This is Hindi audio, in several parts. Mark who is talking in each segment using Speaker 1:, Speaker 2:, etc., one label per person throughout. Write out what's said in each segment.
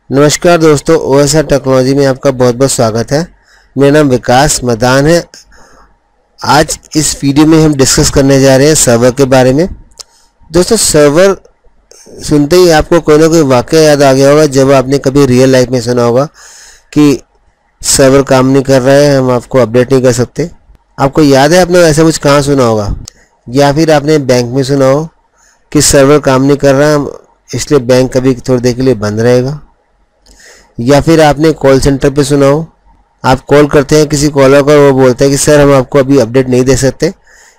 Speaker 1: नमस्कार दोस्तों, ओएसआर टेक्नोलॉजी में आपका बहुत बहुत स्वागत है। मेरा नाम विकास मदान है। आज इस वीडियो में हम डिस्कस करने जा रहे हैं सर्वर के बारे में। दोस्तों, सर्वर सुनते ही आपको कोई ना कोई वाक़या याद आ गया होगा जब आपने कभी रियल लाइफ में सुना होगा कि सर्वर काम नहीं कर रहा है, हम आपको अपडेट नहीं कर सकते। आपको याद है आपने ऐसा कुछ कहाँ सुना होगा? या फिर आपने बैंक में सुना हो कि सर्वर काम नहीं कर रहा, इसलिए बैंक कभी थोड़ी देर के लिए बंद रहेगा। या फिर आपने कॉल सेंटर पे सुना हो, आप कॉल करते हैं किसी कॉलर को, वो बोलता है कि सर हम आपको अभी अपडेट नहीं दे सकते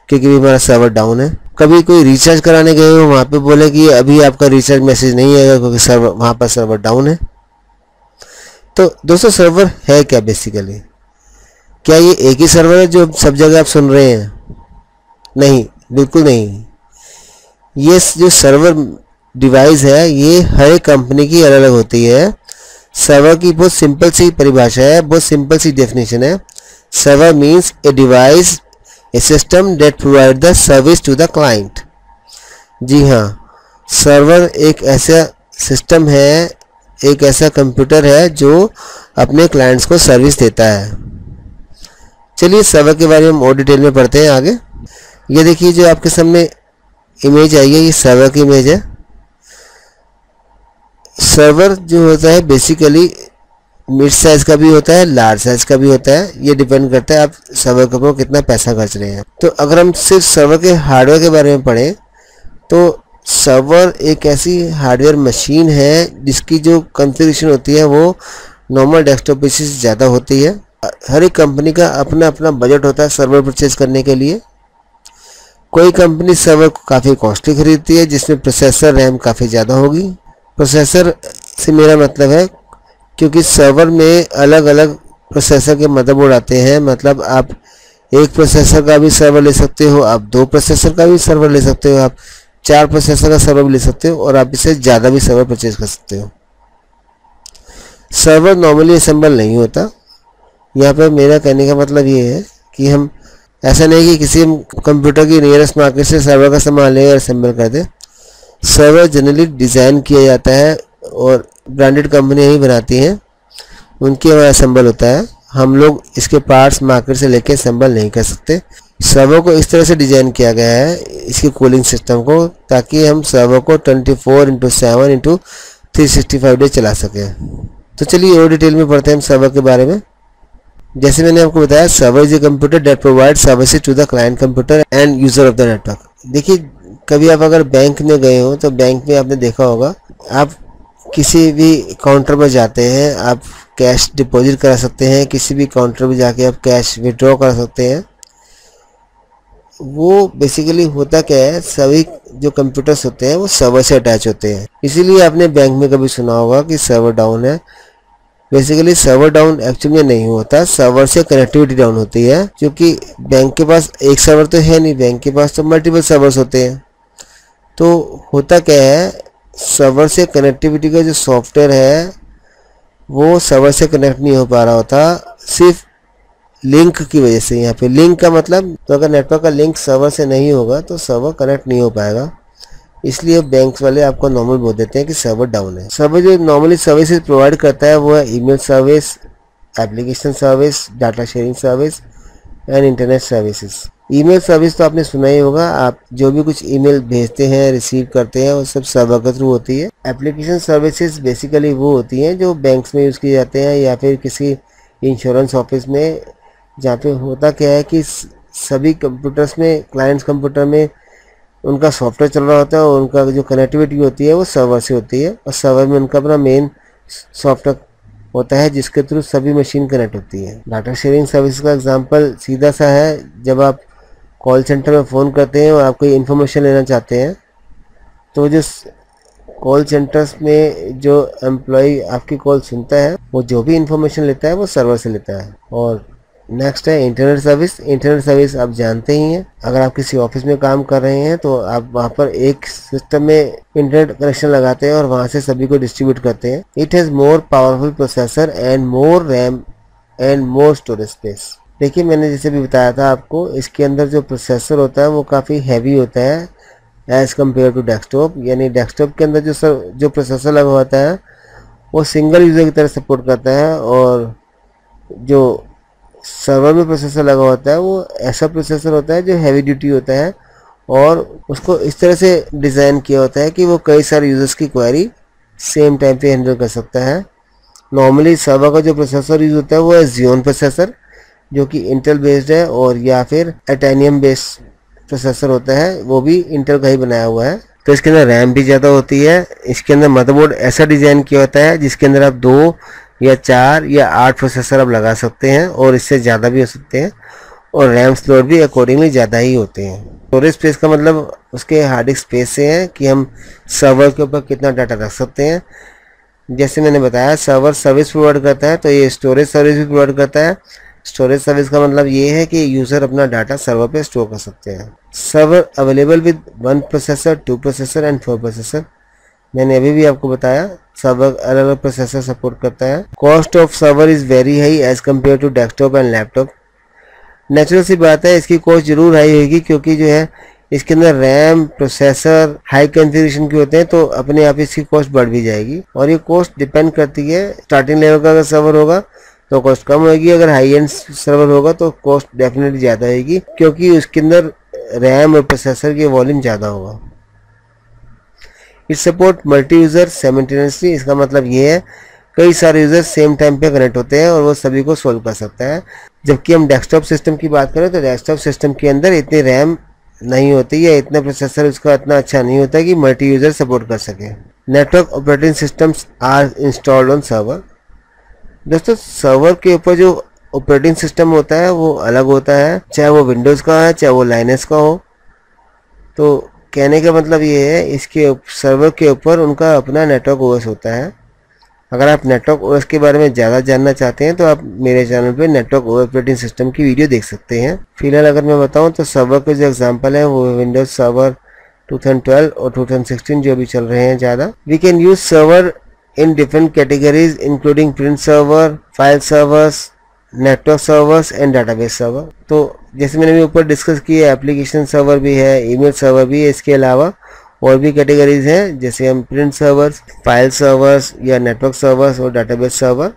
Speaker 1: क्योंकि हमारा सर्वर डाउन है। कभी कोई रिचार्ज कराने गए हो, वहाँ पे बोले कि अभी आपका रिचार्ज मैसेज नहीं आएगा क्योंकि सर्वर वहाँ पर सर्वर डाउन है। तो दोस्तों, सर्वर है क्या बेसिकली? क्या ये एक ही सर्वर है जो सब जगह आप सुन रहे हैं? नहीं, बिल्कुल नहीं। ये जो सर्वर डिवाइस है ये हर कंपनी की अलग अलग होती है। सर्वर की बहुत सिंपल सी परिभाषा है, बहुत सिंपल सी डेफिनेशन है। Server means a device, a system that provide the service to the client. जी हाँ, सर्वर एक ऐसा सिस्टम है, एक ऐसा कंप्यूटर है जो अपने क्लाइंट्स को सर्विस देता है। चलिए सर्वर के बारे में हम और डिटेल में पढ़ते हैं आगे। ये देखिए, जो आपके सामने इमेज आई है, ये सर्वर की इमेज है। सर्वर जो होता है बेसिकली मिड साइज़ का भी होता है, लार्ज साइज़ का भी होता है। ये डिपेंड करता है आप सर्वर के ऊपर कितना पैसा खर्च रहे हैं। तो अगर हम सिर्फ सर्वर के हार्डवेयर के बारे में पढ़ें तो सर्वर एक ऐसी हार्डवेयर मशीन है जिसकी जो कॉन्फ़िगरेशन होती है वो नॉर्मल डेस्कटॉप पे से ज़्यादा होती है। हर एक कंपनी का अपना अपना बजट होता है सर्वर परचेज करने के लिए। कोई कंपनी सर्वर को काफ़ी कॉस्टली खरीदती है जिसमें प्रोसेसर रैम काफ़ी ज़्यादा होगी। प्रोसेसर से मेरा मतलब है क्योंकि सर्वर में अलग अलग प्रोसेसर के मदरबोर्ड आते हैं। मतलब आप एक प्रोसेसर का भी सर्वर ले सकते हो, आप दो प्रोसेसर का भी सर्वर ले सकते हो, आप चार प्रोसेसर का सर्वर भी ले सकते हो और आप इससे ज़्यादा भी सर्वर परचेज कर सकते हो। सर्वर नॉर्मली असेंबल नहीं होता। यहाँ पर मेरा कहने का मतलब ये है कि हम ऐसा नहीं कि किसी कंप्यूटर की नियरेस्ट मार्केट से सर्वर का सामान ले और असेंबल कर दे। सर्वर जनरली डिज़ाइन किया जाता है और ब्रांडेड कंपनियां ही बनाती हैं, उनके वहाँ असेंबल होता है। हम लोग इसके पार्ट्स मार्केट से लेके असेंबल नहीं कर सकते। सर्वर को इस तरह से डिज़ाइन किया गया है, इसकी कूलिंग सिस्टम को, ताकि हम सर्वर को 24/7/365 डे चला सकें। तो चलिए और डिटेल में पढ़ते हैं हम सर्वर के बारे में। जैसे मैंने आपको बताया, server is a computer that provide services to the client computer and user of the network. देखिए, कभी आप अगर बैंक में गए हो तो बैंक में आपने देखा होगा, आप किसी भी काउंटर पर जाते हैं, आप कैश डिपॉजिट करा सकते हैं, किसी भी काउंटर पर जाके आप कैश विड्रॉ कर सकते हैं। वो बेसिकली होता क्या है, सभी जो कंप्यूटर्स होते हैं वो सर्वर से अटैच होते हैं। इसीलिए आपने बैंक में कभी सुना होगा कि सर्वर डाउन है। बेसिकली सर्वर डाउन एक्चुअली में नहीं होता, सर्वर से कनेक्टिविटी डाउन होती है, क्योंकि बैंक के पास एक सर्वर तो है नहीं, बैंक के पास तो मल्टीपल सर्वर्स होते हैं। तो होता क्या है, सर्वर से कनेक्टिविटी का जो सॉफ्टवेयर है वो सर्वर से कनेक्ट नहीं हो पा रहा होता, सिर्फ लिंक की वजह से। यहाँ पे लिंक का मतलब, तो अगर नेटवर्क का लिंक सर्वर से नहीं होगा तो सर्वर कनेक्ट नहीं हो पाएगा। इसलिए बैंक वाले आपको नॉर्मल बोल देते हैं कि सर्वर डाउन है। सर्वर जो नॉर्मली सर्विसेज प्रोवाइड करता है वो है email service, application service, data sharing service and internet services. Email service तो आपने सुना ही होगा, आप जो भी कुछ ईमेल भेजते हैं, रिसीव करते हैं, वो सब सर्वर के थ्रू होती है। एप्लीकेशन सर्विसेज बेसिकली वो होती हैं जो बैंक्स में यूज़ किए जाते हैं या फिर किसी इंश्योरेंस ऑफिस में, जहाँ पे होता क्या है कि सभी कंप्यूटर्स में, क्लाइंट्स कंप्यूटर में उनका सॉफ्टवेयर चल रहा होता है और उनका जो कनेक्टिविटी होती है वो सर्वर से होती है और सर्वर में उनका अपना मेन सॉफ्टवेयर होता है जिसके थ्रू सभी मशीन कनेक्ट होती है। डाटा शेयरिंग सर्विस का एग्जांपल सीधा सा है, जब आप कॉल सेंटर में फ़ोन करते हैं और आप कोई इन्फॉर्मेशन लेना चाहते हैं तो जो कॉल सेंटर्स में जो एम्प्लॉय आपकी कॉल सुनता है वो जो भी इन्फॉर्मेशन लेता है वो सर्वर से लेता है। और नेक्स्ट है इंटरनेट सर्विस। इंटरनेट सर्विस आप जानते ही हैं, अगर आप किसी ऑफिस में काम कर रहे हैं तो आप वहाँ पर एक सिस्टम में इंटरनेट कनेक्शन लगाते हैं और वहाँ से सभी को डिस्ट्रीब्यूट करते हैं। It has more powerful processor and more RAM and more storage space. देखिए, मैंने जैसे भी बताया था आपको, इसके अंदर जो प्रोसेसर होता है वो काफ़ी हैवी होता है एज़ कम्पेयर टू डेस्कटॉप। यानी डेस्कटॉप के अंदर जो प्रोसेसर लगा होता है वो सिंगल यूज़र की तरह सपोर्ट करता है, और जो सर्वर में प्रोसेसर लगा होता है वो ऐसा प्रोसेसर होता है जो हैवी ड्यूटी होता है, और उसको इस तरह से डिज़ाइन किया होता है कि वो कई सारे यूज़र्स की क्वेरी सेम टाइम पे हैंडल कर सकता है। नॉर्मली सर्वर का जो प्रोसेसर यूज़ होता है वो है Xeon प्रोसेसर, जो कि इंटेल बेस्ड है, और या फिर एटेनियम बेस्ड प्रोसेसर होता है, वो भी इंटेल का ही बनाया हुआ है। तो इसके अंदर रैम भी ज़्यादा होती है। इसके अंदर मदरबोर्ड ऐसा डिज़ाइन किया होता है जिसके अंदर आप 2 या 4 या 8 प्रोसेसर आप लगा सकते हैं, और इससे ज़्यादा भी हो सकते हैं, और रैम स्लॉट भी अकॉर्डिंगली ज़्यादा ही होते हैं। स्टोरेज स्पेस का मतलब उसके हार्ड डिस्क स्पेस से है कि हम सर्वर के ऊपर कितना डाटा रख सकते हैं। जैसे मैंने बताया, सर्वर सर्विस प्रोवाइड करता है, तो ये स्टोरेज सर्विस भी प्रोवाइड करता है। स्टोरेज सर्विस का मतलब ये है कि यूज़र अपना डाटा सर्वर पे स्टोर कर सकते हैं। Server available with 1 processor, 2 processor and 4 processor. मैंने अभी भी आपको बताया सर्वर अलग अलग प्रोसेसर सपोर्ट करता है। Cost of server is very high as compare to desktop and laptop. Natural सी बात है, इसकी कॉस्ट जरूर हाई होगी, क्योंकि जो है इसके अंदर रैम प्रोसेसर हाई कॉन्फ़िगरेशन के होते हैं, तो अपने आप इसकी कॉस्ट बढ़ भी जाएगी। और ये कॉस्ट डिपेंड करती है, स्टार्टिंग लेवल का अगर सर्वर होगा तो कॉस्ट कम होगी, अगर हाई एंड सर्वर होगा तो कॉस्ट डेफिनेटली ज़्यादा होगी, क्योंकि उसके अंदर रैम और प्रोसेसर की वॉल्यूम ज़्यादा होगा। It support multi user simultaneously. इसका मतलब ये है कई सारे यूज़र सेम टाइम पे कनेक्ट होते हैं और वो सभी को सॉल्व कर सकता है। जबकि हम डेस्कटॉप सिस्टम की बात करें तो डेस्कटॉप सिस्टम के अंदर इतनी रैम नहीं होती है, इतना प्रोसेसर उसका इतना अच्छा नहीं होता कि मल्टी यूज़र सपोर्ट कर सके। Network operating systems are installed on server. दोस्तों, सर्वर के ऊपर जो ऑपरेटिंग सिस्टम होता है वो अलग होता है, चाहे वो विंडोज़ का है चाहे वो लाइनस का हो। तो कहने का मतलब ये है, इसके सर्वर के ऊपर उनका अपना नेटवर्क ओएस होता है। अगर आप नेटवर्क ओएस के बारे में ज़्यादा जानना चाहते हैं तो आप मेरे चैनल पे नेटवर्क ऑपरेटिंग सिस्टम की वीडियो देख सकते हैं। फिलहाल अगर मैं बताऊं तो सर्वर के जो एग्जांपल है वो विंडोज सर्वर 2012 और 2016 जो भी चल रहे हैं ज़्यादा। We can use server in different categories including print server, file servers, network servers and database server. तो जैसे मैंने भी ऊपर डिस्कस किया, एप्लीकेशन सर्वर भी है, ईमेल सर्वर भी है, इसके अलावा और भी कैटेगरीज हैं, जैसे हम प्रिंट सर्वर्स, फाइल सर्वर्स या नेटवर्क सर्वर्स और डाटाबेस सर्वर।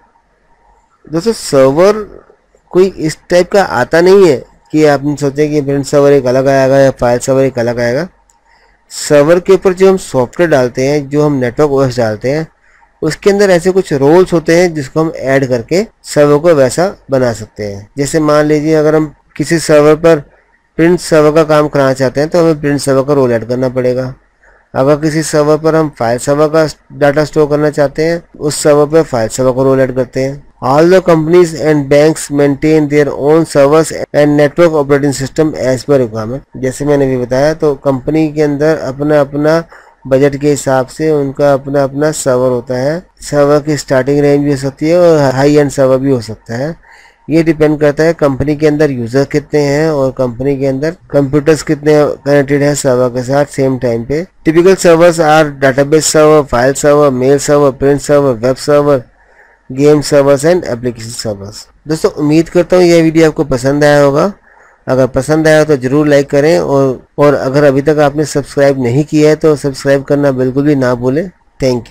Speaker 1: दोस्तों, सर्वर कोई इस टाइप का आता नहीं है कि आपने सोचे कि प्रिंट सर्वर एक अलग आएगा या फाइल सर्वर एक अलग आएगा। सर्वर के ऊपर जो हम सॉफ्टवेयर डालते हैं, जो हम नेटवर्क ओएस डालते हैं, उसके अंदर ऐसे कुछ रोल्स होते हैं जिसको हम ऐड करके सर्वर को वैसा बना सकते हैं। जैसे मान लीजिए अगर हम किसी सर्वर पर प्रिंट सर्वर का काम कराना चाहते हैं तो हमें प्रिंट सर्वर का रोल ऐड करना पड़ेगा। अगर किसी सर्वर पर हम फाइल सर्वर का डाटा स्टोर करना चाहते हैं, उस सर्वर पर फाइल सर्वर का रोल ऐड करते हैं। All the companies and banks maintain their own servers and network operating system as per requirement. जैसे मैंने भी बताया, तो कंपनी के अंदर अपना अपना बजट के हिसाब से उनका अपना अपना सर्वर होता है। सर्वर की स्टार्टिंग रेंज भी हो सकती है और हाई एंड सर्वर भी हो सकता है। ये डिपेंड करता है कंपनी के अंदर यूज़र कितने हैं और कंपनी के अंदर कंप्यूटर्स कितने कनेक्टेड हैं सर्वर के साथ सेम टाइम पे। Typical servers are database server, file server, mail server, print server, web server, game servers and application servers. दोस्तों, उम्मीद करता हूँ यह वीडियो आपको पसंद आया होगा। अगर पसंद आया तो ज़रूर लाइक करें, और अगर अभी तक आपने सब्सक्राइब नहीं किया है तो सब्सक्राइब करना बिल्कुल भी ना भूलें। Thank you.